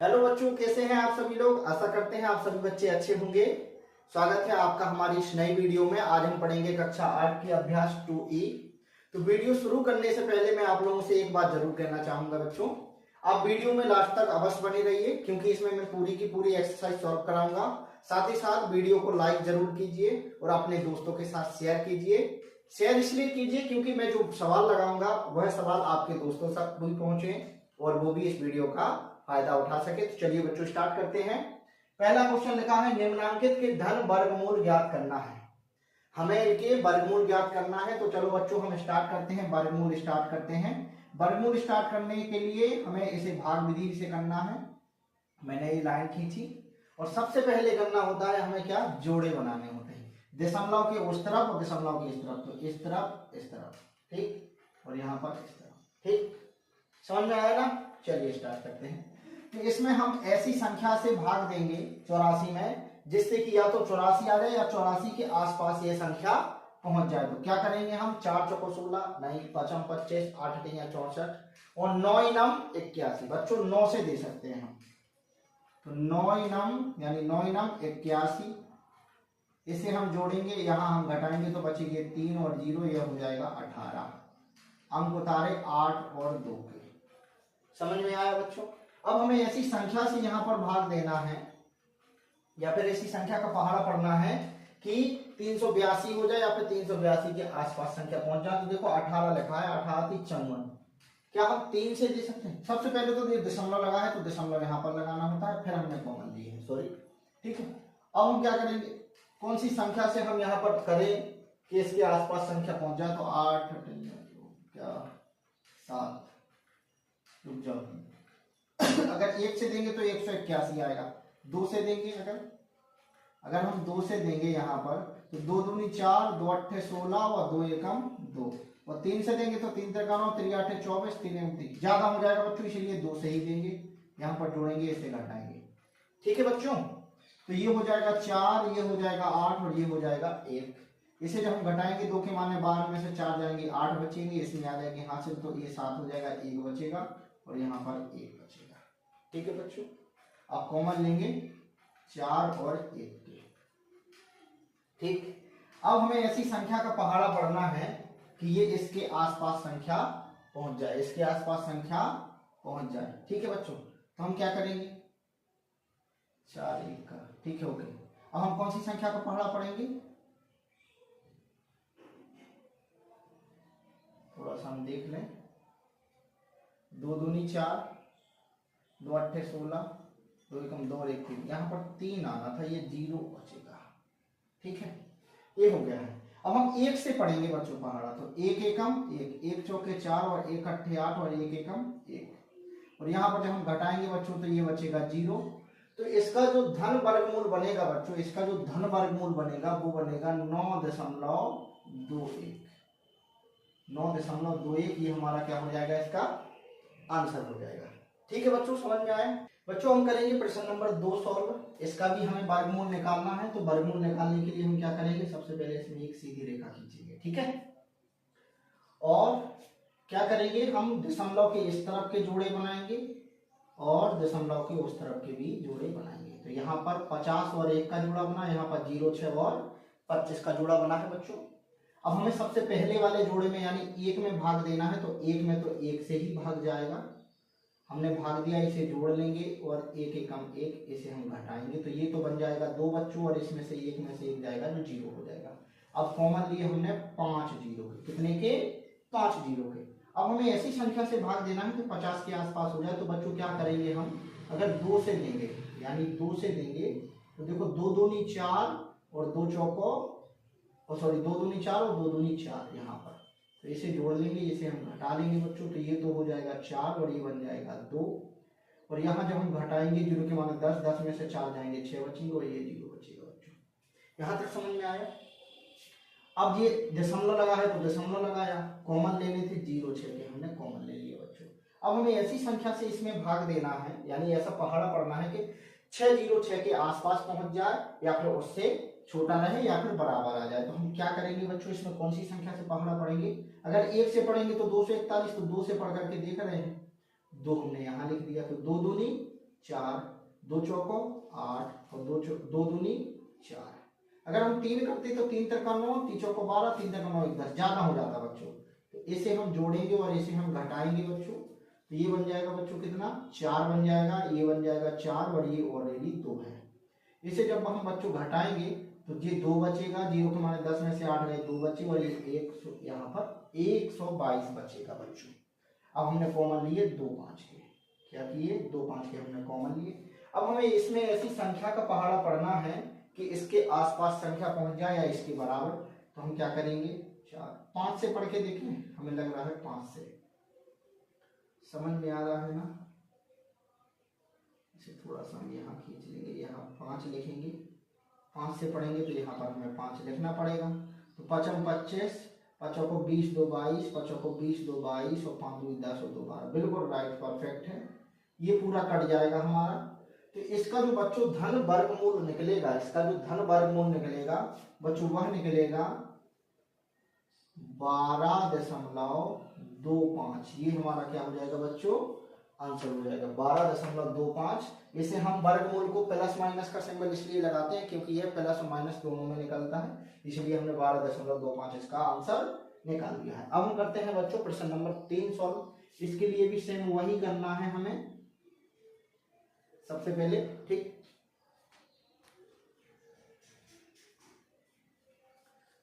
Hello बच्चों, कैसे हैं आप सभी लोग। आशा करते हैं आप सभी बच्चे अच्छे होंगे। स्वागत है आपका हमारी इस नई वीडियो में। आज हम पढ़ेंगे कक्षा 8 की अभ्यास 2E। तो वीडियो शुरू करने से पहले मैं आप लोगों से एक बात जरूर कहना चाहूंगा बच्चों, आप वीडियो में लास्ट तक अवश्य बने रहिए, क्योंकि इसमें मैं पूरी की पूरी एक्सरसाइज सॉल्व कराऊंगा। साथ ही साथ वीडियो को लाइक जरूर कीजिए और अपने दोस्तों के साथ शेयर कीजिए। शेयर इसलिए कीजिए क्योंकि मैं जो सवाल लगाऊंगा वह सवाल आपके दोस्तों तक भी पहुंचे और वो भी इस वीडियो का फायदा उठा सके। तो चलिए बच्चों स्टार्ट करते हैं। पहला क्वेश्चन लिखा है, निम्नांकित के धन वर्गमूल ज्ञात करना है। हमें इनके वर्गमूल ज्ञात करना है। तो चलो बच्चों हम स्टार्ट करते हैं, वर्गमूल स्टार्ट करते हैं। वर्गमूल स्टार्ट करने के लिए हमें इसे भाग विधि से करना है। मैंने ये लाइन खींची और सबसे पहले करना होता है हमें क्या, जोड़े बनाने होते हैं। दशमलव के उस तरफ और दशमलव के इस तरफ, तो इस तरफ, ठीक, और यहाँ पर इस तरफ, ठीक, समझ में आया ना। चलिए स्टार्ट करते हैं। तो इसमें हम ऐसी संख्या से भाग देंगे 84 में, जिससे कि या तो 84 आ जाए या 84 के आसपास ये संख्या पहुंच जाए। तो क्या करेंगे हम, 4 चौको 16, नहीं 5 25, 8 या 64 और 9 नम 81। बच्चों 9 से दे सकते हैं हम, तो 9 नम यानी 9 नम 81। इसे हम जोड़ेंगे, यहां हम घटाएंगे तो बचेंगे 3 और 0, यह हो जाएगा 18। अंक उतारे 8 और 2 के। समझ में आया बच्चों। अब हमें ऐसी संख्या से यहां पर भाग देना है या फिर ऐसी संख्या का पहाड़ा पढ़ना है कि 382 हो जाए या फिर 382 के आसपास संख्या पहुंच जाए। तो देखो 18 लिखा है, 18 3 54। क्या हम 3 से दे सकते हैं? सबसे पहले तो दशमलव लगा है तो दशमलव यहां पर लगाना होता है, फिर हमने कॉमन ली है, सॉरी, ठीक है। अब हम क्या करेंगे, कौन सी संख्या से हम यहां पर करें कि इसके आसपास संख्या पहुंच जाए। तो 8 क्या 7, रुक जाओ। अगर 1 से देंगे तो 181 आएगा। 2 से देंगे, अगर हम 2 से देंगे यहाँ पर तो 2 दूनी 4, 2 अट्ठे 16 और 2 एकम 2। और 3 से देंगे तो 3 3 9, 3 8 24, 3 एम 3 ज्यादा हो जाएगा बच्चों, इसलिए 2 से ही देंगे। यहाँ पर जोड़ेंगे, इसे घटाएंगे, ठीक है बच्चों। तो ये हो जाएगा 4, ये हो जाएगा 8 और ये हो जाएगा 1। इसे जब हम घटाएंगे 2 के माने 12 में से 4 जाएंगे, 8 बचेंगे, इसमें आ जाएंगे हासिल, तो ये 7 हो जाएगा, 1 बचेगा और यहाँ पर 1 बचेगा, ठीक है बच्चों। अब कॉमन लेंगे 4 और 1 के, ठीक। अब हमें ऐसी संख्या का पहाड़ा पढ़ना है कि ये इसके आसपास संख्या पहुंच जाए, इसके आसपास संख्या पहुंच जाए, ठीक है बच्चों। तो हम क्या करेंगे, 4 1 का, ठीक है, ओके। अब हम कौन सी संख्या का पहाड़ा पढ़ेंगे, थोड़ा सा हम देख लें। 2 दूनी 4, 2 अट्ठे 16, 2 एकम 2 और 1 3। यहाँ पर 3 आना था, ये 0 बचेगा, ठीक है। ये हो गया है। अब हम 1 से पढ़ेंगे बच्चों पहाड़ा। तो 1 एकम 1, 1 चौके 4 और 1 अट्ठे 8 और 1 एकम 1। और यहाँ पर जब हम घटाएंगे बच्चों तो ये बचेगा 0। तो इसका जो धन वर्गमूल बनेगा बच्चों, इसका जो धन वर्गमूल बनेगा वो बनेगा 9.21। 9.21 ये हमारा क्या हो जाएगा, इसका आंसर हो जाएगा, ठीक है बच्चों। समझ में आया बच्चों। हम करेंगे प्रश्न नंबर 2 सॉल्व। इसका भी हमें वर्गमूल निकालना है। तो वर्गमूल निकालने के लिए हम क्या करेंगे, सबसे पहले इसमें एक सीधी रेखा खींचेंगे, ठीक है। और क्या करेंगे, हम दशमलव के इस तरफ के जोड़े बनाएंगे और दशमलव के उस तरफ के भी जोड़े बनाएंगे। तो यहाँ पर 50 और 1 का जोड़ा बना, यहाँ पर 0 6 और 25 का जोड़ा बना है बच्चों। अब हमें सबसे पहले वाले जोड़े में यानी 1 में भाग देना है। तो 1 में तो 1 से ही भाग जाएगा, हमने भाग दिया, इसे जोड़ लेंगे और 1 एकम 1, इसे हम घटाएंगे तो ये तो बन जाएगा 2 बच्चों, और इसमें से 1 में से 1 जाएगा जो 0 हो जाएगा। अब कॉमन लिए हमने 5 0 के, कितने के, 5 0 के। अब हमें ऐसी संख्या से भाग देना है तो 50 के आसपास हो जाए। तो बच्चों क्या करेंगे हम, अगर 2 से देंगे यानी 2 से देंगे तो देखो 2 दूनी 4 और 2 चौको, और सॉरी 2 दूनी 4 और 2 दूनी 4 यहाँ पर। तो इसे जोड़ लेंगे, इसे हम घटा लेंगे बच्चों। तो ये 2 हो जाएगा 4 और ये बन जाएगा 2। और यहाँ जब हम घटाएंगे 0 के माने 10, 10 में से 4 जाएंगे 6 बचेंगे और ये 0 बचेगा बच्चों। यहाँ तक समझ में आया। अब ये दशमलव लगा है तो दशमलव लगाया, कॉमन लेने थे 0 6 के, हमने कॉमन ले लिया बच्चों। अब हमें ऐसी संख्या से इसमें भाग देना है, यानी ऐसा पहाड़ा पढ़ना है कि 6 0 6 के आसपास पहुंच जाए या फिर उससे छोटा रहे या फिर बराबर आ जाए। तो हम क्या करेंगे बच्चों, इसमें कौन सी संख्या से पहाड़ा पढ़ेंगे। अगर 1 से पढ़ेंगे तो 241, तो 2 से पढ़ करके देख रहे हैं, 2 हमने यहाँ लिख दिया। तो 2 दूनी 4, 2 चौको 8 और 2 दूनी 4। अगर हम 3 करते तो 3 तक 9, 3 चौको 12, 3 तक 9 10, ज्यादा हो जाता बच्चों। तो इसे हम जोड़ेंगे और इसे हम घटाएंगे बच्चों। तो ये बन जाएगा बच्चों कितना, 4 बन जाएगा, ये बन जाएगा 4 और ये ऑलरेडी 2 है। इसे जब हम बच्चों घटाएंगे तो ये 2 बचेगा, 0 के माने 10 में से 8 गए, 2 बचे और ये 100, यहाँ पर 122 बचेगा बच्चों। अब हमने कॉमन लिए 2 5 के, क्या किए 2 5 के हमने कॉमन लिए। अब हमें इसमें ऐसी संख्या का पहाड़ा पढ़ना है कि इसके आसपास संख्या पहुंच जाए या इसके बराबर। तो हम क्या करेंगे, 4 5 से पढ़ के देखें, हमें लग रहा है 5 से समझ में आ रहा है ना। इसे थोड़ा सा हम यहाँ खींच लेंगे, यहाँ 5 लिखेंगे, 5 से पढ़ेंगे तो यहाँ पर हमें 5 लिखना पड़ेगा। तो 5 25, 5 को 20 2 22, 5 को 20 2 22 और 5 2 10 और 2 12, बिल्कुल राइट परफेक्ट है। ये पूरा कट जाएगा हमारा। तो इसका जो बच्चों धन वर्गमूल निकलेगा, इसका जो धन वर्गमूल निकलेगा बच्चों वह निकलेगा 12.25। ये हमारा क्या हो जाएगा बच्चों, आंसर हो जाएगा 12.25। इसे हम वर्गमूल को प्लस माइनस का सिंबल इसलिए लगाते हैं क्योंकि यह प्लस और माइनस दोनों में निकलता है, इसलिए हमने 12.25 इसका आंसर निकाल दिया है। अब हम करते हैं बच्चों प्रश्न नंबर 3 सॉल्व। इसके लिए भी सेम वही करना है हमें सबसे पहले, ठीक।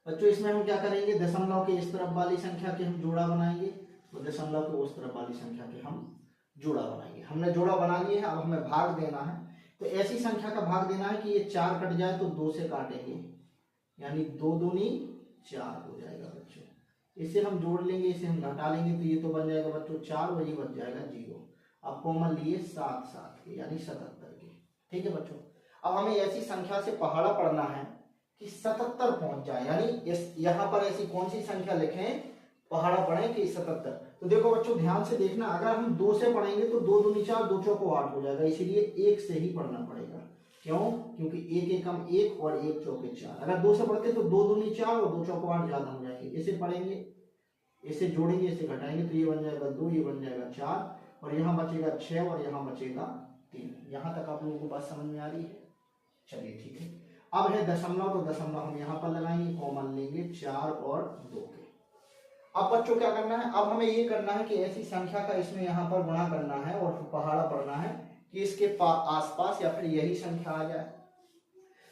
बच्चों इसमें हम क्या करेंगे, दशमलव के इस तरफ वाली संख्या के हम जोड़ा बनाएंगे और दशमलव के उस तरफ वाली संख्या के हम जोड़ा बनाएंगे। हमने जोड़ा बना लिए है, अब हमें भाग देना है। तो ऐसी संख्या का भाग देना है कि ये 4 कट जाए तो 2 से काटेंगे, यानी 2 दूनी 4 हो जाएगा बच्चों। इसे हम जोड़ लेंगे, इसे हम घटा लेंगे तो ये तो बन जाएगा बच्चों 4 और ये बच जाएगा 0। अब कॉमन लिए 7 7 के यानी 77 के, ठीक है बच्चों। अब हमें ऐसी संख्या से पहाड़ा पढ़ना है कि 77 पहुंच जाए, यानी यहाँ पर ऐसी कौन सी संख्या लिखें, पहाड़ा पढ़ें कि 77। तो देखो बच्चों ध्यान से देखना, अगर हम 2 से पढ़ेंगे तो 2 दूनी 4, 2 चौको 8 हो जाएगा, इसीलिए 1 से ही पढ़ना पड़ेगा। क्यों, क्योंकि 1 एकम 1 और 1 चौके 4। अगर 2 से पढ़ते तो 2 दूनी 4 और 2 चौको 8 ज्यादा हो जाएंगे। इसे पढ़ेंगे, इसे जोड़ेंगे, इसे घटाएंगे तो ये बन जाएगा 2, ये बन जाएगा 4 और यहाँ बचेगा 6 और यहाँ बचेगा 3। यहाँ तक आप लोगों को बात समझ में आ रही है, चलिए ठीक है। अब है दशमलव, तो दशमलव हम यहाँ पर लगाएंगे, कॉमन लेंगे 4 और 2 के। अब बच्चों क्या करना है, अब हमें ये करना है कि ऐसी संख्या का इसमें यहाँ पर गुणा करना है और पहाड़ा पढ़ना है कि इसके आसपास या फिर यही संख्या आ जाए।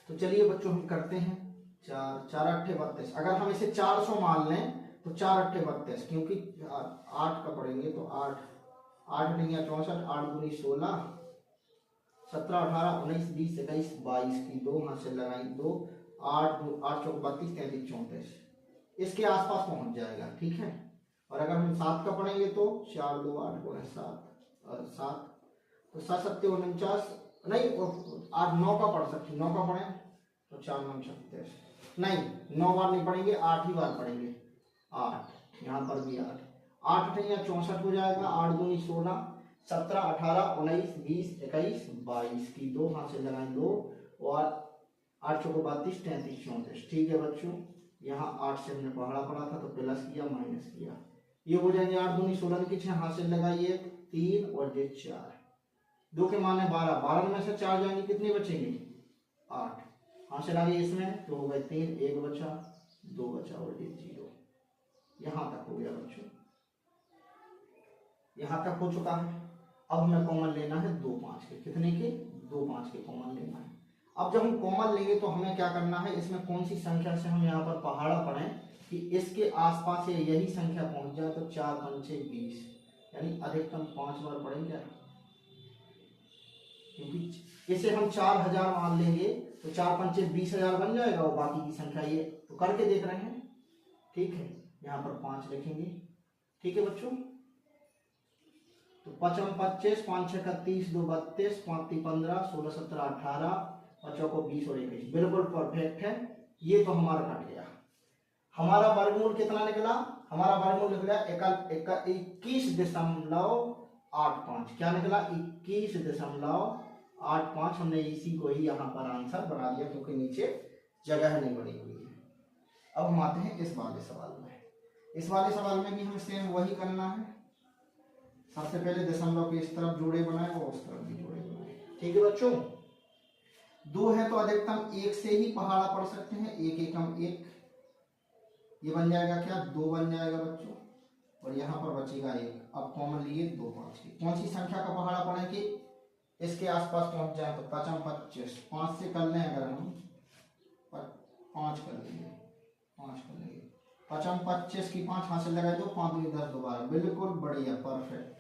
तो चलिए बच्चों हम करते हैं। 4 4 8 32। अगर हम इसे 400 मान लें तो 4 8 32, क्योंकि 8 का पढ़ेंगे तो 8 8 नहीं 64, 8 दूनी 16, 17 18 19 20 21 22 की 2 हाथ से लगाई 2, 8 8 चौक 32 33 34 इसके आसपास पहुंच जाएगा, ठीक है। और अगर हम 7 का पढ़ेंगे तो 4 2 8 गुणे 7 और 7 तो 7 7 49 नहीं, 8 9 का पढ़ सकते, 9 का पढ़े तो 4 9 36 नहीं, 9 बार नहीं पढ़ेंगे, 8 ही बार पढ़ेंगे। 8 यहाँ पर भी 8 8 नहीं 64 हो जाएगा, 8 दूनी 16, 17 18 19 20 21 22 की 2 हाथ से लगाएं 2 और 8 चौको 32 33 34, ठीक है बच्चों। यहाँ 8 से हमने पहाड़ा पढ़ा था तो प्लस किया माइनस किया, ये हो जाएंगे 8 दूनी 16 की 6 हाथ से लगाइए 3 और ये 4, 2 के माने 12, 12 में से 4 जाएंगे कितने बचेंगे 8, हाथ से लगाइए इसमें तो हो गए 3, 1 बचा 2 बचा और ये 0। यहाँ तक हो गया बच्चों, यहाँ तक हो चुका है। अब हमें कॉमन लेना है 2 5 के, कितने के 2 5 के कॉमन लेना है। अब जब हम कॉमन लेंगे तो हमें क्या करना है, इसमें कौन सी संख्या से हम यहाँ पर पहाड़ा पढ़ें कि इसके आसपास से यही संख्या पहुंच जाए। तो 4 5 20 यानी अधिकतम 5 बार पढ़ेंगे, क्योंकि इसे हम 4000 मान लेंगे तो 4 5 20,000 बन जाएगा और बाकी की संख्या ये तो करके देख रहे हैं, ठीक है। यहाँ पर 5 लिखेंगे, ठीक है बच्चों। तो 5 25 5 6 31 2 32 5 3 15 16 17 18 5 को 20 और 21, बिल्कुल परफेक्ट है। ये तो हमारा कट गया। हमारा वर्गमूल कितना निकला, हमारा वर्गमूल निकला 21.85, क्या निकला 21.85। हमने इसी को ही यहाँ पर आंसर बना दिया क्योंकि नीचे जगह नहीं बनी हुई है। अब हम आते हैं इस वाले सवाल में। इस वाले सवाल में भी हमें सेम वही करना है। सबसे पहले दशमलव के इस तरफ जोड़े बनाए और उस तरफ भी जोड़े बनाए। ठीक है बच्चों, 2 है तो अधिकतम 1 से ही पहाड़ा पढ़ सकते हैं, 1 एकम 1, ये बन जाएगा क्या 2 बन जाएगा बच्चों, और यहाँ पर बचेगा 1। अब कॉमन लिए 2 5 की कौन सी संख्या का पहाड़ा पढ़े कि इसके आसपास पहुंच जाए, तो 5 25, 5 से कर लें अगर हम 5 कर लेंगे, 5 कर लेंगे, 5 25 की 5 हाथ से लगाए दो, 5 2 10 दोबारा, बिल्कुल बढ़िया परफेक्ट,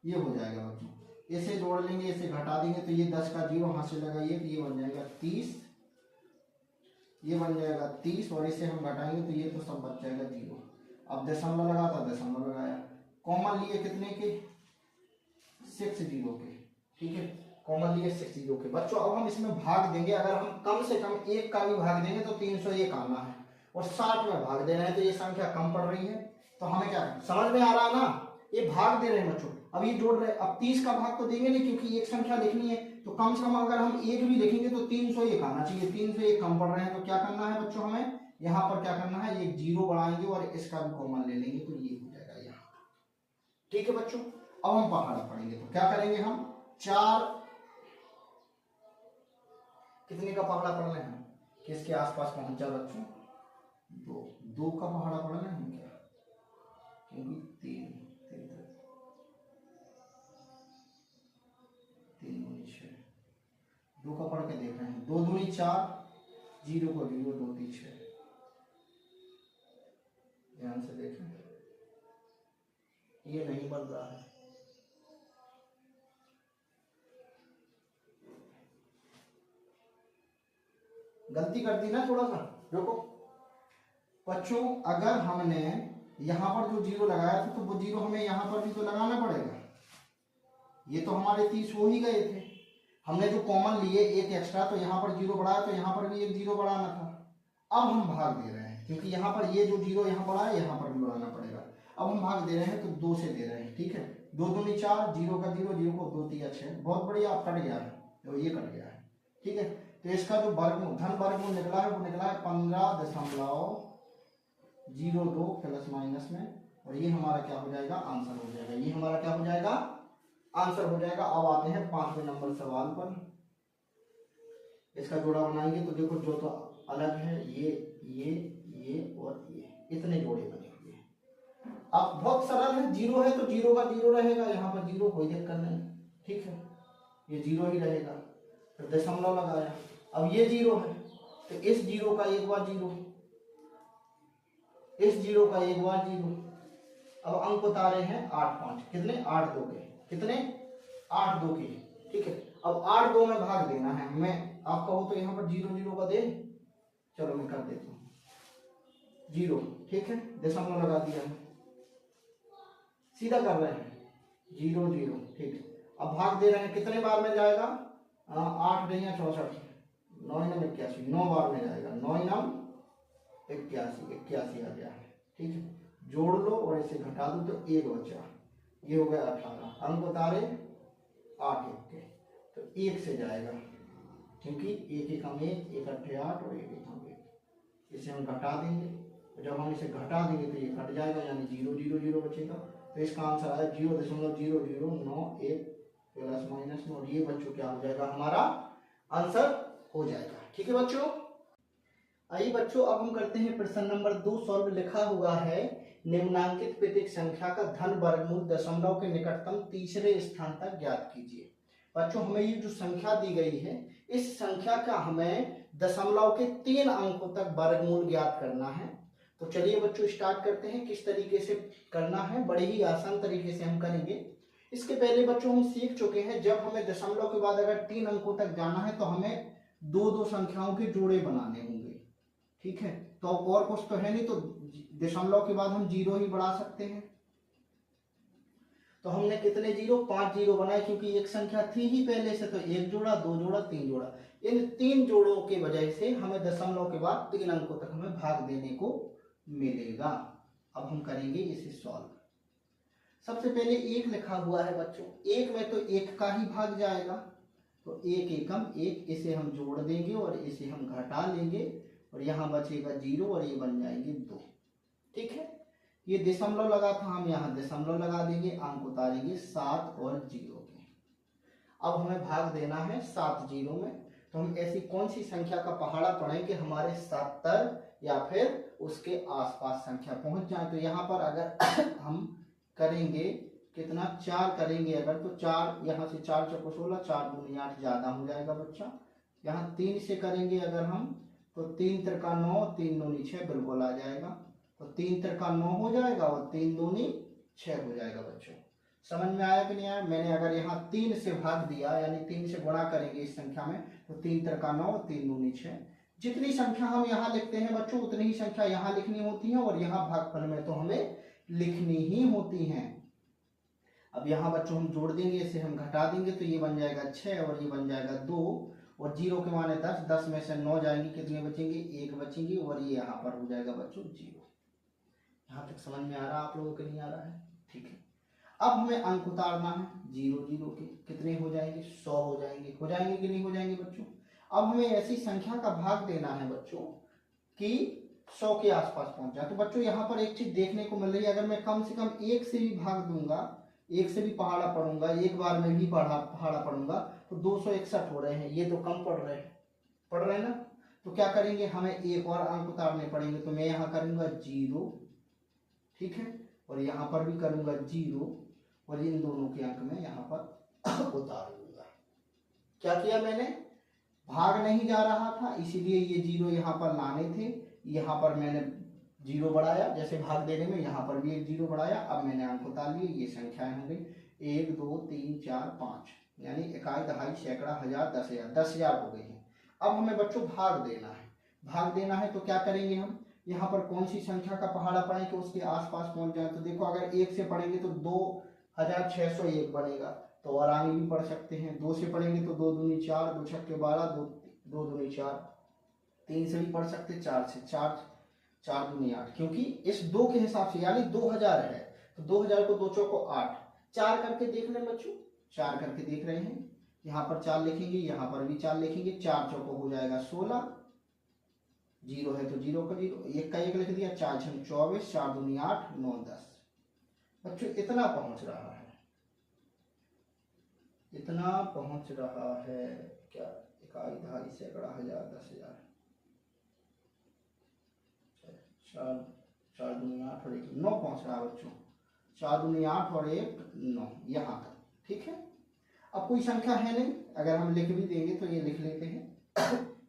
ये हो जाएगा बच्चों। इसे जोड़ लेंगे, इसे घटा देंगे तो ये 10 का 0 हाथ से लगाइए तो ये बन जाएगा 30, ये बन जाएगा 30, और इसे हम घटाएंगे तो ये तो सब बच जाएगा 0। अब दशमलव लगा था, दशमलव लगाया, कॉमन लिए कितने के 6 0 के, ठीक है, कॉमन लिए 6 0 के बच्चों। अब हम इसमें भाग देंगे, अगर हम कम से कम 1 का भी भाग देंगे तो 301 आना है, और 60 में भाग देना है तो ये संख्या कम पड़ रही है, तो हमें क्या समझ में आ रहा है ना, ये भाग दे रहे हैं बच्चों, अब ये जोड़ रहे हैं। अब 30 का भाग तो देंगे नहीं क्योंकि एक संख्या लिखनी है, तो कम से कम अगर हम 1 भी लिखेंगे तो 301 आना चाहिए, 301 कम पड़ रहे हैं, तो क्या करना है बच्चों, हमें यहाँ पर क्या करना है, एक 0 बढ़ाएंगे और इसका भी कॉमन ले लेंगे तो ये हो जाएगा यहाँ, ठीक है बच्चों। अब हम पहाड़ा पढ़ेंगे तो क्या करेंगे हम, 4 कितने का पहाड़ा पढ़ना है, किसके आसपास पहुंच जा बच्चों, 2 का पहाड़ा पढ़ना है क्या, क्योंकि 3 6, 2 का पढ़ के देख रहे हैं, 2 दूनी 4, 0 को 0, 2 3 6, ध्यान से देखें, ये नहीं बन रहा है, गलती कर दी ना थोड़ा सा। देखो बच्चों, अगर हमने यहाँ पर जो 0 लगाया था तो वो 0 हमें यहाँ पर भी तो लगाना पड़ेगा, ये तो हमारे 30 हो ही गए थे, हमने जो कॉमन लिए एक एक्स्ट्रा, तो यहाँ पर 0 बढ़ाया तो यहाँ पर भी एक 0 बढ़ाना था। अब हम भाग दे रहे हैं क्योंकि यहाँ पर ये जो 0 यहाँ बढ़ा है यहाँ पर भी बढ़ाना पड़ेगा, अब हम भाग दे रहे हैं तो 2 से दे रहे हैं, ठीक है, 2 दूनी 4, 0 का 0, 0 को 2 3 6, बहुत बढ़िया, आप कट गया है, तो ये कट गया है, ठीक है। तो इसका जो वर्गमूल धन वर्गमूल निकला है वो निकला है 15.02 प्लस माइनस में, और ये हमारा क्या हो जाएगा, आंसर हो जाएगा, ये हमारा क्या हो जाएगा, आंसर हो जाएगा। अब आते हैं 5वें नंबर सवाल पर, इसका जोड़ा बनाएंगे तो देखो जो तो अलग है, ये और ये इतने जोड़े बने हुए हैं। अब बहुत सरल है, 0 है तो 0 का 0 रहेगा, यहाँ पर 0 कोई दिक्कत नहीं, ठीक है, ये 0 ही रहेगा, फिर दशमलव लगाया, अब ये 0 है तो इस 0 का एक बार 0, इस 0 का एक बार 0। अब अंक उतारे हैं 8 5, कितने 8 2 के, कितने 8 2 के, ठीक है। अब 8 2 में भाग देना है, मैं आप कहो तो यहाँ पर 0 0 का दे, चलो मैं कर देता हूँ 0, ठीक है, दशमलव लगा दिया है, सीधा कर रहे हैं 0 0, ठीक है। अब भाग दे रहे हैं, कितने बार में जाएगा, 8 नहीं 64, 9 9 81, 9 बार में जाएगा, 9 9 81 81 आ गया है, ठीक है, जोड़ लो और इसे घटा दो तो 1 बचा, ये हो गया 18, अंक उतारे 8 1 के, तो 1 से जाएगा क्योंकि 1 1 हम 1 1 8 8 और 1 1 हम 1, इसे हम घटा देंगे, तो जब हम इसे घटा देंगे तो ये घट जाएगा, यानी 0 0 0 बचेगा, तो इसका आंसर आया 0.0091 प्लस माइनस में, और ये बच्चों क्या हो जाएगा, हमारा आंसर हो जाएगा, ठीक है बच्चों। आइए बच्चों, अब हम करते हैं प्रश्न नंबर 2 सॉल्व। लिखा हुआ है निम्नांकित प्रत्येक संख्या का धन वर्गमूल दशमलव के निकटतम तीसरे स्थान तक ज्ञात कीजिए। बच्चों, हमें ये जो संख्या दी गई है, इस संख्या का हमें दशमलव के 3 अंकों तक वर्गमूल ज्ञात करना है। तो चलिए बच्चों स्टार्ट करते हैं, किस तरीके से करना है, बड़े ही आसान तरीके से हम करेंगे। इसके पहले बच्चों हम सीख चुके हैं, जब हमें दशमलव के बाद अगर 3 अंकों तक जाना है तो हमें 2 संख्याओं के जोड़े बनाने होंगे, ठीक है। तो और कुछ तो है नहीं, तो दशमलव के बाद हम 0 ही बढ़ा सकते हैं। तो हमने कितने 0, 5 0 बनाए, क्योंकि एक संख्या थी ही पहले से, तो 1 जोड़ा 2 जोड़ा 3 जोड़ा, इन 3 जोड़ों के वजह से हमें दशमलव के बाद 3 अंकों तक हमें भाग देने को मिलेगा। अब हम करेंगे इसे सॉल्व। सबसे पहले 1 लिखा हुआ है बच्चों, 1 में तो 1 का ही भाग जाएगा, तो 1 एकम 1, इसे हम जोड़ देंगे और इसे हम घटा लेंगे, और यहाँ बचेगा 0 और ये बन जाएंगे 2, ठीक है। ये दशमलव लगा था, हम यहाँ दशमलव लगा देंगे, अंक उतारेंगे 7 और 0 के। अब हमें भाग देना है 7 जीरो में। तो हम ऐसी कौन सी संख्या का पहाड़ा पढ़ें कि हमारे 70 या फिर उसके आसपास संख्या पहुंच जाए। तो यहाँ पर अगर हम करेंगे कितना 4 करेंगे अगर, तो 4 यहाँ से 4 चौको 16, 4 दूनी 8 ज्यादा हो जाएगा बच्चा। यहाँ 3 से करेंगे अगर हम, तो 3 त्रिका 9, 3 दूनी 6 बिल्कुल आ जाएगा। तो 3 त्रिका 9 हो जाएगा और 3 दूनी 6 हो जाएगा बच्चों। समझ में आया कि नहीं आया? मैंने अगर यहाँ 3 से भाग दिया, यानी 3 से गुणा करेंगे इस संख्या में, तो 3 त्रिका 9, 3 दूनी 6। जितनी संख्या हम यहाँ लिखते हैं बच्चों, उतनी ही संख्या यहाँ लिखनी होती है, और यहाँ भागफल में तो हमें लिखनी ही होती हैं। अब यहाँ बच्चों हम जोड़ देंगे, इसे हम घटा देंगे, तो ये बन जाएगा 6 और ये बन जाएगा 2, और जीरो के माने 10, 10 में से 9 जाएंगे, कितने बचेंगे? 1 बचेंगे, और ये यहाँ पर हो जाएगा बच्चों 0। यहाँ तक समझ में आ रहा है आप लोगों के? नहीं आ रहा है? ठीक है। अब हमें अंक उतारना है 0 0 के, कितने हो जाएंगे? 100 हो जाएंगे। हो जाएंगे कि नहीं हो जाएंगे बच्चों? अब हमें ऐसी संख्या का भाग देना है बच्चों कि 100 के आसपास पहुंच जाए। तो बच्चों यहाँ पर एक चीज देखने को मिल रही है, अगर मैं कम से कम 1 से भी भाग दूंगा, 1 से भी पहाड़ा पढ़ूंगा, एक बार में भी पहाड़ा पढ़ूंगा, तो 261 हो रहे हैं। ये तो कम पढ़ रहे हैं ना? तो क्या करेंगे, हमें एक और अंक उतारने पड़ेंगे। तो मैं यहाँ करूंगा 0, ठीक है, और यहाँ पर भी करूंगा 0, और इन दोनों के अंक में यहाँ पर उतार दूंगा। क्या किया मैंने? भाग नहीं जा रहा था, इसीलिए ये 0 यहाँ पर लाने थे, यहाँ पर मैंने 0 बढ़ाया, जैसे भाग देने में यहाँ पर भी एक 0 बढ़ाया। अब मैंने अंक उतार लिए, ये संख्याएं हो गई 1 2 3 4 5, यानी इकाई, दहाई, सैकड़ा, हजार, 10,000, 10,000 हो गई है। अब हमें बच्चों भाग देना है। भाग देना है तो क्या करेंगे हम, यहाँ पर कौन सी संख्या का पहाड़ा पढ़ें कि उसके आसपास पहुंच जाए। तो देखो, अगर 1 से पढ़ेंगे तो 2601 बनेगा, तो और आगे भी पढ़ सकते हैं। 2 से पढ़ेंगे तो 2 दूनी 4, 2 छक्के 12, 2 दूनी 4। 3 से भी पढ़ सकते, 4 से 4 दूनी 8, क्योंकि इस 2 के हिसाब से, यानी 2000 है, तो 2000 को 2 चौको 8, 4 करके देख लें बच्चों, 4 करके देख रहे हैं। यहाँ पर 4 लिखेंगे, यहाँ पर भी 4 लिखेंगे, 4 चौको हो जाएगा 16, 0 है तो 0 का 0, 1 का 1 लिख दिया, 4 6 24, 4 दूनी 8, 9 10। बच्चों इतना पहुंच रहा है, इतना पहुंच रहा है क्या? इकाई, दहाई, सैकड़ा, हजार, 10,000, 4 दूनी 8 और 1 9 पहुंच रहा है बच्चों। 4 दूनी 8 और 1 9, यहाँ तक, ठीक है। अब कोई संख्या है नहीं, अगर हम लिख भी देंगे तो ये लिख लेते हैं,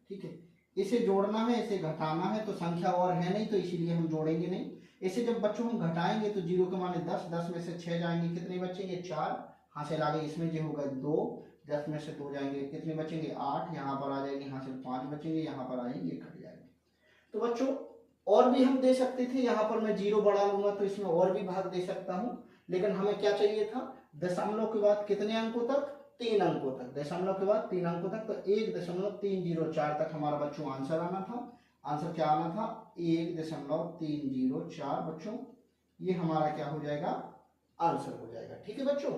ठीक है। इसे जोड़ना है, इसे घटाना है, तो संख्या और है नहीं, तो इसीलिए हम जोड़ेंगे नहीं। इसे जब बच्चों हम घटाएंगे तो 0 के माने 10, 10 में से 6 जाएंगे, कितने बचेंगे? 4, हासिल आ गए, इसमें जो होगा 2, 10 में से 2 जाएंगे, कितने बचेंगे? 8, यहाँ पर आ जाएंगे, हासिल 5 बचेंगे, यहाँ पर आएंगे, कट जाएंगे। तो बच्चों और भी हम दे सकते थे, यहाँ पर मैं 0 बढ़ा लूंगा तो इसमें और भी भाग दे सकता हूँ, लेकिन हमें क्या चाहिए था? दशमलव के बाद कितने अंकों तक? 3 अंकों तक। दशमलव के बाद 3 अंकों तक, तो 1.304 तक हमारा बच्चों आंसर आना था। आंसर क्या आना था? 1.304 बच्चों, ये हमारा क्या हो जाएगा? आंसर हो जाएगा। ठीक है बच्चों,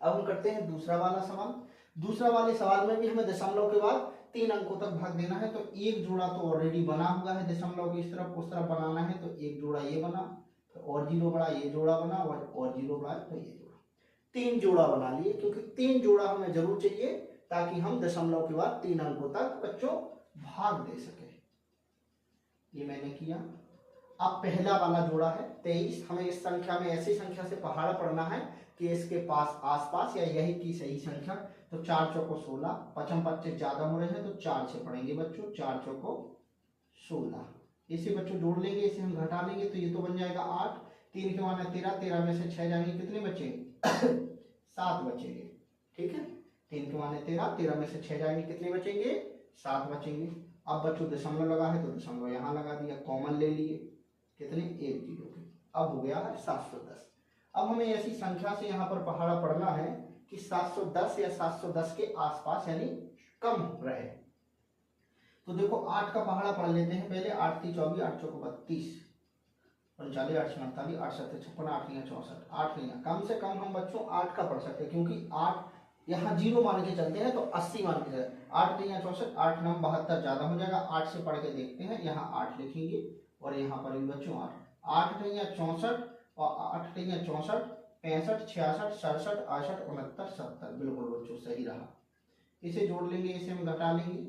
अब हम करते हैं दूसरा वाला सवाल। दूसरा वाले सवाल में भी हमें दशमलव के बाद 3 अंकों तक भाग देना है। तो एक जोड़ा तो ऑलरेडी बना हुआ है, दशमलव की इस तरफ उस तरफ बनाना है, तो एक जोड़ा ये बना, तो और 0 बड़ा, ये जोड़ा बना, और 0 बड़ा, तो ये जोड़ा, 3 जोड़ा बना लिए, क्योंकि 3 जोड़ा हमें जरूर चाहिए ताकि हम दशमलव के बाद 3 अंकों तक बच्चों भाग दे सके। ये मैंने किया। अब पहला वाला जोड़ा है 23। हमें इस संख्या में ऐसी संख्या से पहाड़ा पढ़ना है कि इसके पास आसपास या यही की सही संख्या। तो 4 चौको 16, 55 25 ज्यादा हो रहे हैं, तो 4 से पढ़ेंगे बच्चों, 4 चौको 16। इसे बच्चों जोड़ लेंगे, इसे हम घटा लेंगे, तो ये तो बन जाएगा 8, 3 के माने 13, 13 में से 6 जाएंगे, कितने बचेंगे? 7 बचेंगे। ठीक है, 3 के माने 13, 13 में से 6 जाएंगे, कितने बचेंगे? 7 बचेंगे। अब बच्चों दशमलव लगा है तो दशमलव यहाँ लगा दिया, कॉमन ले लिए, कितने? 1 0 के। अब हो गया है 710। अब हमें ऐसी संख्या से यहाँ पर पहाड़ा पढ़ना है कि 710 या 710 के आसपास यानी कम रहे। तो देखो 8 का पहाड़ा पढ़ लेते हैं पहले। 8 3 24, 8 चौको 32, 39, 8 48, 8 7 56, 8 9 64, 8 9 कम से कम हम बच्चों 8 का पढ़ सकते हैं, क्योंकि 8 यहाँ 0 मान के चलते हैं तो 80 मान के चलते हैं। 8 9 64, 8 9 72 ज्यादा हो जाएगा। 8 से पढ़ के देखते हैं, यहाँ 8 लिखेंगे और यहाँ पर भी बच्चों 8 9 64 और 8 9 64, 65, 66, 67, 68, 69, 70। बिल्कुल बच्चों सही रहा। इसे जोड़ लेंगे, इसे हम घटा लेंगे।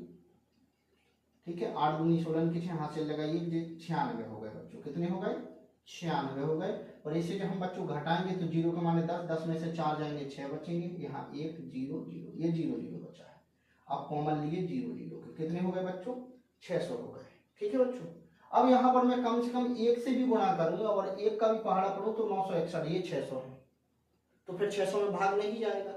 ठीक है, 8 दूनी 16 की 6 हाथ से लगाइए, 96 हो गए बच्चों। कितने हो गए? 96 हो गए। और इसे जब हम बच्चों घटाएंगे तो 0 के माने 10, 10 में से 4 जाएंगे 6 बचेंगे। यहाँ 1 0 0, ये 0 0 बचा है। अब कॉमन लिए 0 0 के कितने हो गए बच्चों? 600 हो गए। ठीक है बच्चों, अब यहाँ पर मैं कम से कम 1 से भी गुणा करूंगा और 1 का भी पहाड़ा पढ़ूं तो 961, ये 600 है। तो फिर 600 में भाग नहीं जाएगा।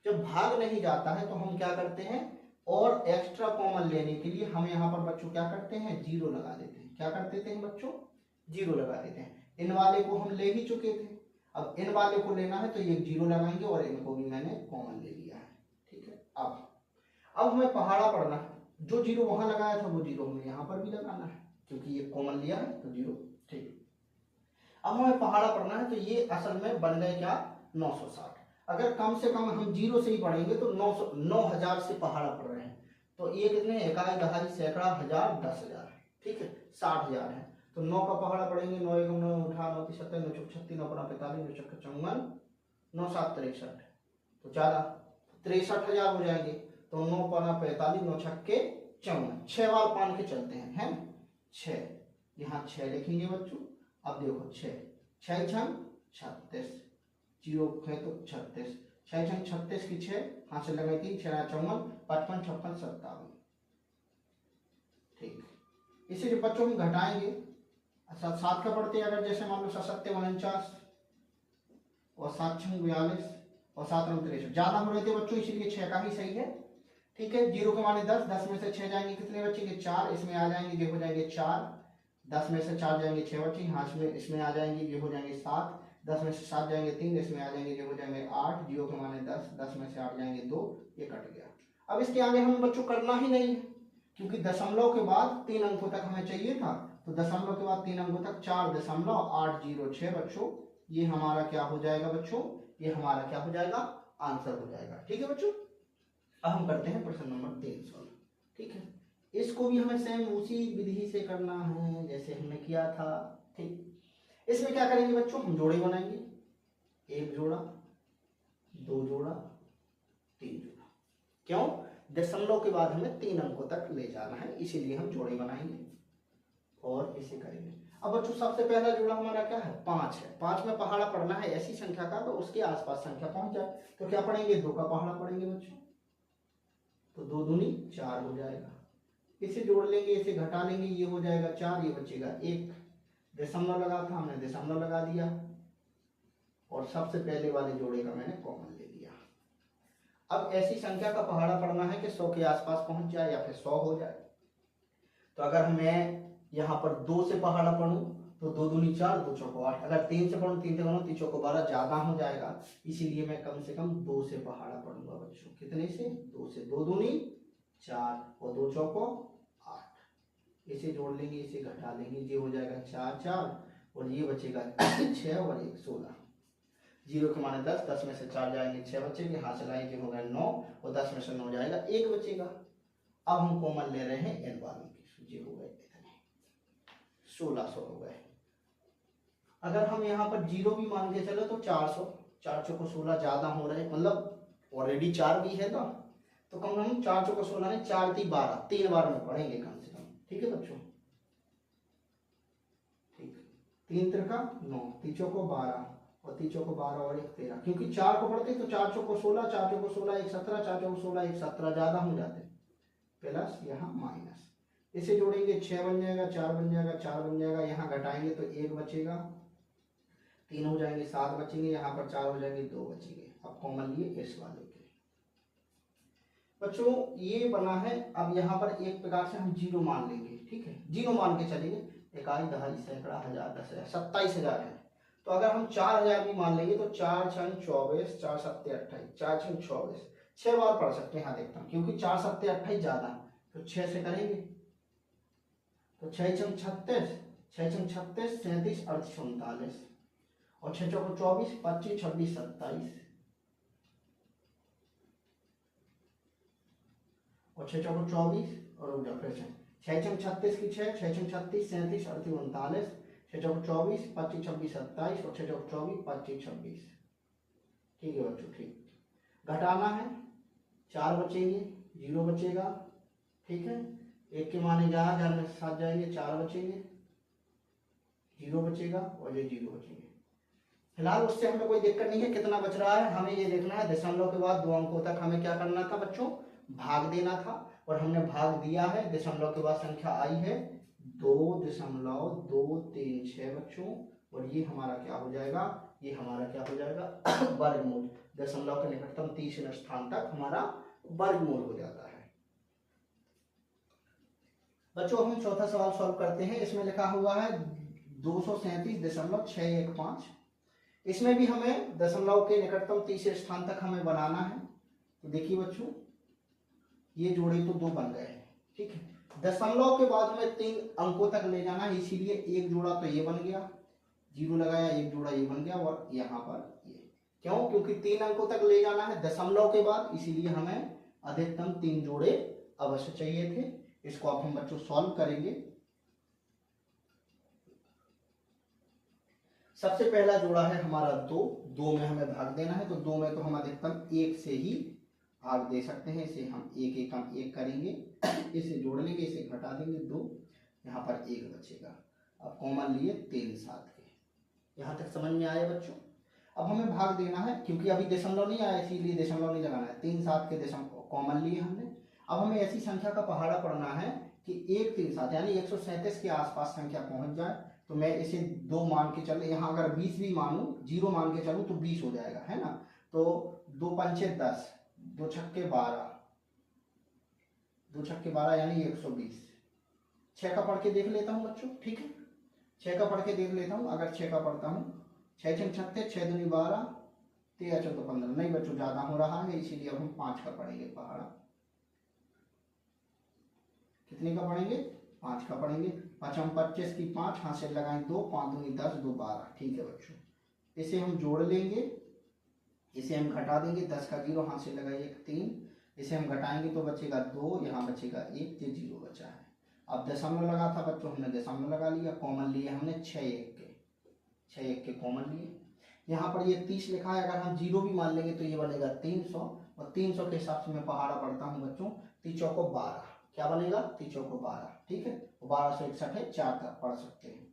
जब भाग नहीं जाता है तो हम क्या करते हैं, और एक्स्ट्रा कॉमन लेने के लिए हम यहाँ पर बच्चों क्या करते हैं, 0 लगा देते हैं। क्या कर देते हैं बच्चों? 0 लगा देते हैं। इन वाले को हम ले ही चुके थे, अब इन वाले को लेना है तो ये 0 लगाएंगे और इनको भी मैंने कॉमन ले लिया है। ठीक है, अब हमें पहाड़ा पढ़ना है। जो 0 वहां लगाया था वो 0 हमें यहाँ पर भी लगाना है, क्योंकि ये कॉमन लिया है तो 0। ठीक, अब हमें पहाड़ा पढ़ना है तो ये असल में बन गए क्या, 960। अगर कम से कम हम 0 से ही पढ़ेंगे तो 9000 से पहाड़ा पढ़ रहे हैं तो ये कितने, इकाई, दहाई, सैकड़ा, हजार, 10,000। ठीक है, 60,000 है। तो 9 का पहाड़ा पढ़ेंगे, 9 1 9 18 9 3 7 9 4 36 9 5 45 9 6 54 9 7 63, तो ज्यादा 63,000 हो जाएंगे। तो 9 5 45 9 6 54, 6 बार पान के चलते हैं 6, यहाँ 6 लिखेंगे बच्चों। अब देखो 6 6 छंग 36, 0 है तो 36, 6 छंग 36 की 6 हाथ से लगाई 3 6 54 55 56 57। ठीक, इसे जो बच्चों हम घटाएंगे, अच्छा 7 का पढ़ते हैं अगर, जैसे मान लो 7 49 और 7 छंग 42 और 7 रंग 63, ज्यादा हो रहे थे बच्चों इसलिए 6 का ही सही है। ठीक है, 0 के माने 10, 10 में से 6 जाएंगे कितने बचेंगे, 4, इसमें आ जाएंगे ये हो जाएंगे 4, 10 में से 4 जाएंगे 6 बचेंगे, हाथ में इसमें आ जाएंगे ये हो जाएंगे 7, 10 में से 7 जाएंगे 3, इसमें आ जाएंगे ये हो जाएंगे 8, 0 के माने 10, 10 में से 8 जाएंगे 2, ये कट गया। अब इसके आगे हमें बच्चों करना ही नहीं है, क्योंकि दशमलव के बाद 3 अंकों तक हमें चाहिए था, तो दशमलव के बाद 3 अंकों तक 4.806 बच्चों, ये हमारा क्या हो जाएगा बच्चों, ये हमारा क्या हो जाएगा, आंसर हो जाएगा। ठीक है बच्चों, अब हम करते हैं प्रश्न नंबर 316। ठीक है, इसको भी हमें सेम उसी विधि से करना है जैसे हमने किया था। ठीक, इसमें क्या करेंगे बच्चों, हम जोड़े बनाएंगे, 1 जोड़ा, 2 जोड़ा, 3 जोड़ा। क्यों, दशमलव के बाद हमें 3 अंकों तक ले जाना है, इसीलिए हम जोड़े बनाएंगे और इसे करेंगे। अब बच्चों सबसे पहला जोड़ा हमारा क्या है, 5 है। 5 में पहाड़ा पढ़ना है ऐसी संख्या का तो उसके आसपास संख्या पहुंच जाए, तो क्या पढ़ेंगे, 2 का पहाड़ा पढ़ेंगे बच्चों, तो 2 दूनी 4 हो जाएगा। इसे जोड़ लेंगे, इसे घटा लेंगे, ये हो जाएगा 4, ये बचेगा 1, दशमलव लगा था हमने दशमलव लगा दिया और सबसे पहले वाले जोड़े का मैंने कॉमन ले लिया। अब ऐसी संख्या का पहाड़ा पढ़ना है कि 100 के आसपास पहुंच जाए या फिर 100 हो जाए। तो अगर मैं यहाँ पर 2 से पहाड़ा पढ़ूं तो 2 दूनी 4, 2 चौको 8, अगर 3 से पढ़ूं 3 से पढ़ूं 3 चौको 12, ज्यादा हो जाएगा, इसीलिए मैं कम से कम 2 से पहाड़ा पढ़ूंगा बच्चों। कितने से, 2 से, 2 दूनी 4 और 2 चौको 8। इसे जोड़ लेंगे, इसे घटा लेंगे, ये हो जाएगा 4 4 और ये बचेगा 6 और 1 16। 0 के माने 10, 10 में से 4 जाएंगे 6 बचेंगे, हाथ चलाएंगे हो गया 9 और 10 में से 9 जाएगा 1 बचेगा। अब हम कॉमन ले रहे हैं इन वालों की, ये हो गए इतने 1600 हो गए। अगर हम यहाँ पर 0 भी मान के चले तो 400, 4 चौको 16 ज्यादा हो रहे, मतलब ऑलरेडी 4 भी है तो कम हम 4 चौको 16 नहीं, 4 3 12, 3 बार में पढ़ेंगे कम से कम। ठीक है बच्चों, ठीक, 3 त्रिका 9, 3 चौको 12 और 3 चौको 12 और 1 13, क्योंकि 4 को पढ़ते तो 4 चौको 16, 4 चौको 16 1 17, 4 चौको 16 1 17, ज्यादा हो जाते, प्लस यहाँ माइनस। इसे जोड़ेंगे 6 बन जाएगा, 4 बन जाएगा, 4 बन जाएगा, यहाँ घटाएंगे तो 1 बचेगा, 3 हो जाएंगे, 7 बचेंगे, यहाँ पर 4 हो जाएंगे, 2 बचेंगे। अब कॉमन लिए इस वाले के बच्चों, ये बना है। अब यहाँ पर एक प्रकार से हम 0 मान लेंगे। ठीक है, 0 मान के चलेंगे, इकाई, दहाई, सैकड़ा, हजार, 10,000, 27,000 है। तो अगर हम 4000 भी मान लेंगे तो 4 6 24, 4 7 28, 4 6 24, 6 बार पढ़ सकते हैं। यहाँ देखता हूँ क्योंकि 4 7 28 ज्यादा, तो 6 से करेंगे तो 6 6 36, 6 6 36, 37 38 39 और 6 चौको 24, 25 26 27 और 6 चौको 24 और रुक जाओ फिर 6 6 36 की 6 6 6 36 37 38 39, 6 चौको 24, 25 26 27 और 6 चौको 24 25 26 ठीक है बच्चों, ठीक। घटाना है, 4 बचेंगे, 0 बचेगा, ठीक है। 1 के माने 11 में 7 जाएंगे, 4 बचेंगे, 0 बचेगा और ये 0 बचेंगे। फिलहाल उससे हमें कोई दिक्कत नहीं है, कितना बच रहा है हमें ये देखना है। दशमलव के बाद 2 अंकों तक हमें क्या करना था बच्चों, भाग देना था, और हमने भाग दिया है। दशमलव के बाद संख्या आई है 2.236 बच्चों, और ये हमारा क्या हो जाएगा, ये हमारा क्या हो जाएगा वर्गमूल। दशमलव के निकटतम तीसरे स्थान तक हमारा वर्गमूल हो जाता है। बच्चों हम चौथा सवाल सॉल्व करते हैं। इसमें लिखा हुआ है 237.615। इसमें भी हमें दशमलव के निकटतम तीसरे स्थान तक हमें बनाना है। तो देखिए बच्चों, ये जोड़े तो 2 बन गए हैं, ठीक है। दशमलव के बाद हमें 3 अंकों तक ले जाना है, इसीलिए एक जोड़ा तो ये बन गया, 0 लगाया, एक जोड़ा ये बन गया, और यहाँ पर ये क्यों, क्योंकि 3 अंकों तक ले जाना है दशमलव के बाद, इसीलिए हमें अधिकतम 3 जोड़े अवश्य चाहिए थे। इसको अब हम बच्चों सॉल्व करेंगे। सबसे पहला जोड़ा है हमारा 2 में हमें भाग देना है, तो 2 में तो हम अधिकतम 1 से ही भाग दे सकते हैं। इसे हम 1 एकम 1 करेंगे, इसे जोड़ लेंगे, इसे घटा देंगे 2, यहाँ पर 1 बचेगा। अब कॉमन लिए 3 7 के। यहाँ तक समझ में आया बच्चों। अब हमें भाग देना है, क्योंकि अभी दशमलव नहीं आया इसीलिए दशमलव नहीं लगाना है। 3 7 के दशमलव कॉमन लिए हमने। अब हमें ऐसी संख्या का पहाड़ा पढ़ना है कि 1 3 7 यानी 137 के आसपास संख्या पहुंच जाए। तो मैं इसे 2 मान के चल, यहाँ अगर 20 भी मानूं, 0 मान के चलूं तो 20 हो जाएगा, है ना। तो 2 पंचे 10, 2 छक्के 12, 2 छक्के 12 यानी 120। 6 का पढ़ के देख लेता हूँ बच्चों, ठीक है। 6 का पढ़ के देख लेता हूँ। अगर 6 का पढ़ता हूँ, 6 6 36, 6 दूनी 12, 13 14 15। नहीं बच्चों, ज्यादा हो रहा है, इसीलिए अब हम 5 का पढ़ेंगे पहाड़ा। कितने का पढ़ेंगे, 5 का पढ़ेंगे। 5 25 की 5, हाथ से लगाएं 2, 5 दूनी 10, 2 12, ठीक है बच्चों। इसे हम जोड़ लेंगे, इसे हम घटा देंगे, 10 का 0, हाथ से लगाइए 3, इसे हम घटाएंगे तो बचेगा 2, यहाँ बचेगा 1, ये 0 बचा है। अब दशमलव लगा था बच्चों, हमने दशमलव लगा लिया, कॉमन लिए हमने 6 1 के कॉमन लिए। यहाँ पर ये 30 लिखा है, अगर हम 0 भी मान लेंगे तो ये बनेगा 300, और 300 के हिसाब से मैं पहाड़ा पढ़ता हूँ बच्चों। 3 चौको 12, क्या बनेगा, 3 चौको 12, ठीक है। 1261 है, 4 तक पढ़ सकते हैं।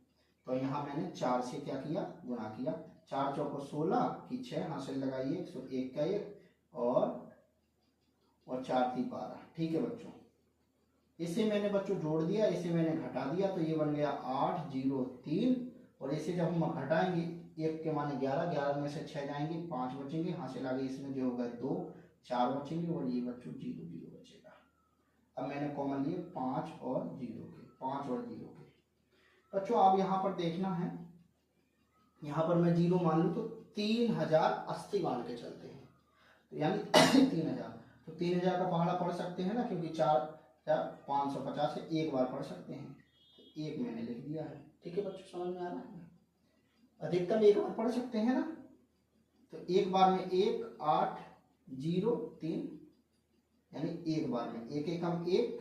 तो यहाँ मैंने 4 से क्या किया, गुणा किया। 4 चौको 16 की 6, हाथ से लगाइए 101 का 1, और 4 3 12, ठीक है बच्चों। इसे मैंने बच्चों जोड़ दिया, इसे मैंने घटा दिया, तो ये बन गया 8 0 3, और इसे जब हम घटाएंगे 1 के माने 11, 11 में से 6 जाएंगे, 5 बचेंगे, हासिल आगे इसमें जो होगा 2 4 बचेंगे, और ये बच्चों 0 0 बचेगा। अब मैंने कॉमन लिए 5 और 0 के, 5 और 0 के। बच्चों आप यहाँ पर देखना है, यहाँ पर मैं 0 मान लूँ तो 3080 मान के चलते हैं, तो यानी 3000, तो 3000 का पहाड़ा पढ़ सकते हैं ना, क्योंकि 4 550 है, एक बार पढ़ सकते हैं, तो 1 मैंने लिख दिया है, ठीक है बच्चों। समझ में आ रहा है, अधिकतम 1 बार पढ़ सकते हैं ना, तो एक बार में 1 8 0 3, यानी एक बार में 1 एकम 1,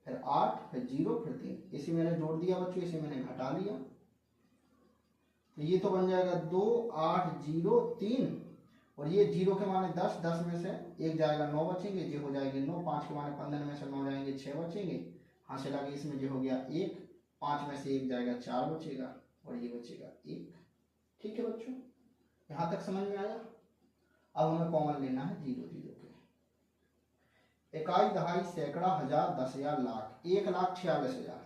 फिर 8, फिर 0, फिर 3, इसे मैंने जोड़ दिया बच्चों, इसे मैंने घटा लिया, तो ये तो बन जाएगा 2 8 0 3, और ये 0 के माने 10, 10 में से 1 जाएगा 9 बचेंगे, ये हो जाएगी 9, 5 के माने 15 में से 9 जाएंगे 6 बचेंगे, हासिल आगे इसमें जो हो गया 1, 5 में से 1 जाएगा 4 बचेगा, और ये बचेगा 1, ठीक है बच्चों। यहाँ तक समझ में आया। अब हमें कॉमन लेना है 0 0 के। इकाई दहाई सैकड़ा हजार 10,000 लाख, 1,46,000,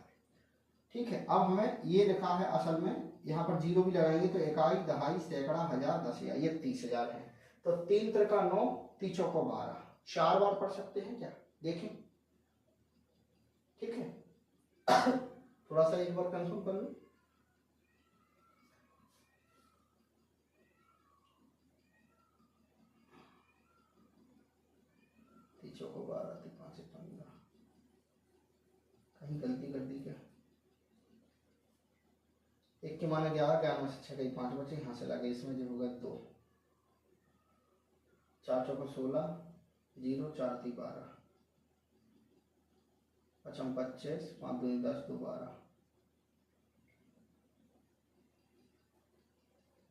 ठीक है। अब हमें ये लिखा है, असल में यहाँ पर 0 भी लगाएंगे तो इकाई दहाई सैकड़ा हजार 10,000, ये 30,000 है। तो 3 त्रिका 9, 3 चौको 12, 4 बार पढ़ सकते हैं क्या, देखें, ठीक है। थोड़ा सा एक बार कंफर्म कर लो। चौको 12, 5 15, कहीं गलती कर दी क्या। 1 के माने 11, 11 में से 6 गई 5 बचे, यहाँ से लगे इसमें जो होगा 2, 4 चौको 16 0 4 3 12, 5 25, 5 2 10, 2 12,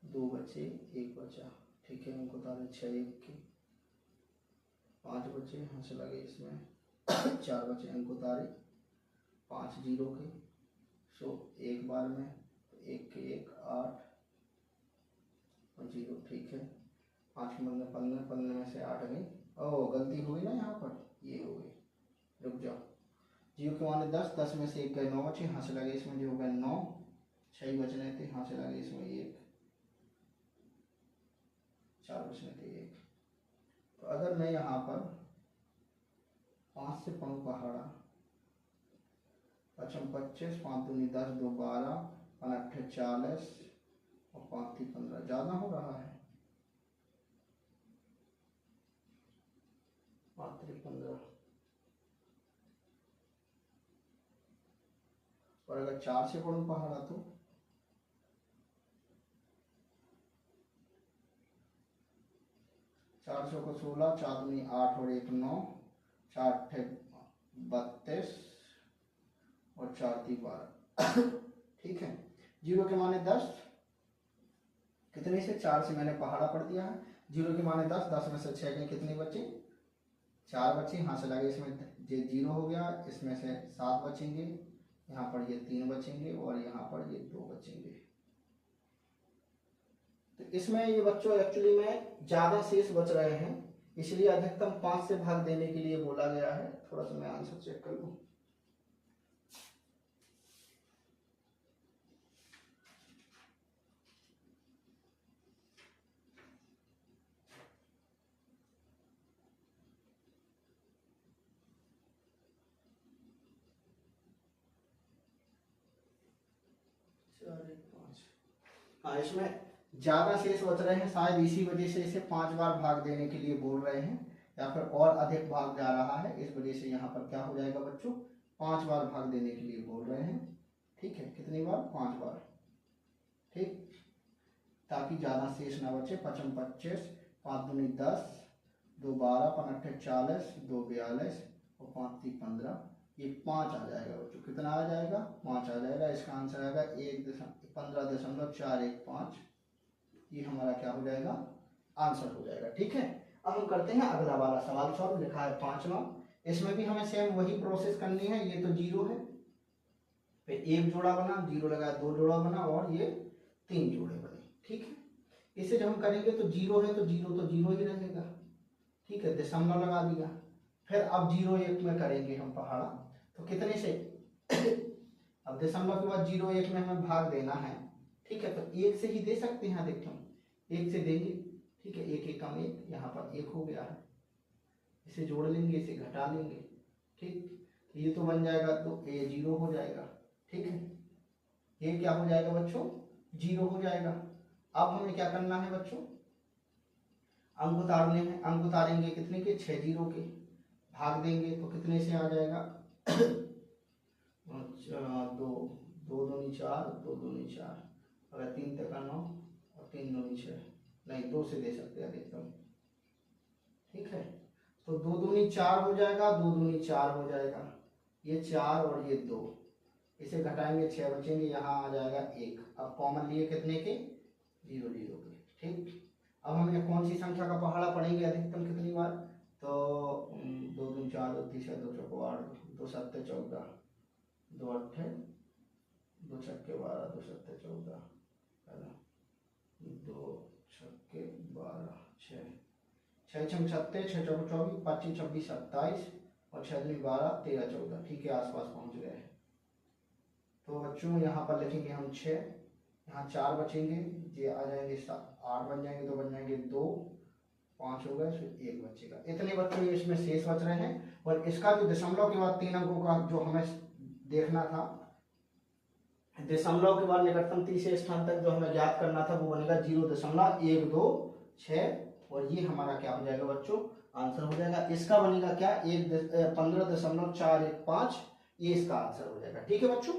2 बचे 1 बचा, ठीक है, अंक उतारे 6 1 के, 5 बचे, यहाँ से लगे इसमें 4 बचे, अंक उतारे 5 0 के, सो एक बार में 1 के 1 8 और 0, ठीक है। 5 के 15 15 में से 8 गई, ओ गलती हुई ना यहाँ पर, ये हो गई, रुक जाओ। 0 के माने 10, 10 में से 1 गए 9 बचे, यहाँ से लगे इसमें जो हो गए 9, 6 बचने थे, यहाँ से लगे इसमें 1, 4 बचने थे 1। तो अगर मैं यहाँ पर 5 से पढ़ूँ पहाड़ा, 5 25, 5 दूनी 10, 2 12, 5 8 40 और 5 3 15, ज़्यादा हो रहा है, 5 3 15। और अगर 4 से पढ़ूँ पहाड़ा तो 400 को 16, 4 दूनी 8 और 1 9, 4 8 32 और 4 3 12। ठीक है। 0 के माने 10, कितने से 4 से मैंने पहाड़ा पढ़ दिया है। 0 के माने 10, 10 में से 6 के कितने बचे, 4 बचे, यहाँ से लगे इसमें ये 0 हो गया, इसमें से 7 बचेंगे, यहाँ पर ये 3 बचेंगे और यहाँ पर ये 2 बचेंगे। तो इसमें ये बच्चों एक्चुअली में ज़्यादा शेष बच रहे हैं, इसलिए अधिकतम 5 से भाग देने के लिए बोला गया है। थोड़ा सा मैं आंसर चेक कर लूँ। हाँ, इसमें ज्यादा शेष बच रहे हैं, शायद इसी वजह से इसे 5 बार भाग देने के लिए बोल रहे हैं, या फिर और अधिक भाग जा रहा है, इस वजह से यहाँ पर क्या हो जाएगा बच्चों, 5 बार भाग देने के लिए बोल रहे हैं। ठीक है, कितनी बार, 5 बार। ठीक, ताकि ज्यादा शेष ना बचे। 5 25, 5 दूनी 10, 2 12, 5 8 40, 2 42 और 5 3 15, ये 5 आ जाएगा बच्चों। कितना आ जाएगा, 5 आ जाएगा। इसका आंसर आएगा 15.415। ये हमारा क्या हो जाएगा, आंसर हो जाएगा। ठीक है, अब हम करते हैं अगला वाला सवाल सॉल्व। लिखा है 5वां, इसमें भी हमें सेम वही प्रोसेस करनी है। ये तो 0 है, फिर 1 जोड़ा बना, 0 लगाया, 2 जोड़ा बना और ये 3 जोड़े बने। ठीक है, इसे जब हम करेंगे तो 0 है तो 0 ही रहेगा। ठीक है, दशमलव लगा दिया। फिर अब 0 1 में करेंगे हम पहाड़ा, तो कितने से अब दशमलव के बाद 0 1 में हमें भाग देना है। ठीक है, तो 1 से ही दे सकते हैं, देखो 1 से देंगे। ठीक है, 1 1 कम 1, यहाँ पर 1 हो गया है, इसे जोड़ लेंगे, इसे घटा लेंगे। ठीक, तो ये तो बन जाएगा, तो ये 0 हो जाएगा। ठीक है, ये क्या हो जाएगा बच्चों, 0 हो जाएगा। अब हमें क्या करना है बच्चों, अंक उतारने हैं। अंक उतारेंगे कितने के, 6 0 के, भाग देंगे तो कितने से आ जाएगा 2 2 दूनी 4, 2 दूनी 4, अगर 3 तक 9 और 3 दूनी 6, नहीं 2 से दे सकते हैं अधिकतम। ठीक है, तो 2 दूनी 4 हो जाएगा, 2 दूनी 4 हो जाएगा, ये 4 और ये 2, इसे घटाएंगे 6 बचेंगे, यहाँ आ जाएगा 1। अब कॉमन लिए कितने के, 0 0 के। ठीक, अब हम कौन सी संख्या का पहाड़ा पढ़ेंगे अधिकतम कितनी बार, तो 2 दूनी 4, 2 3 2 चौको 8, 2 7 14, 2 8 2 छक्के 12, 2 7 14, 2 छक्के 12, 6 6 6 36, 6 चौको 24, 25 26 27 और 6 दूनी 12, 13 14। ठीक है, आसपास पहुंच गए। तो बच्चों यहाँ पर लिखेंगे हम 6, यहाँ 4 बचेंगे, ये आ जाएंगे 8 बन जाएंगे, 2 बन जाएंगे 2, 5 हो गए, फिर 1 बचेगा। इतने बच्चों इसमें शेष बच रहे हैं। और इसका जो दशमलव के बाद 3 अंकों का जो हमें देखना था, दशमलव के बाद निकटतम तीसरे स्थान तक जो हमें ज्ञात करना था, वो बनेगा 0.126, और ये हमारा क्या हो जाएगा बच्चों, आंसर हो जाएगा। इसका बनेगा क्या, 15.415, ये इसका आंसर हो जाएगा। ठीक है बच्चों।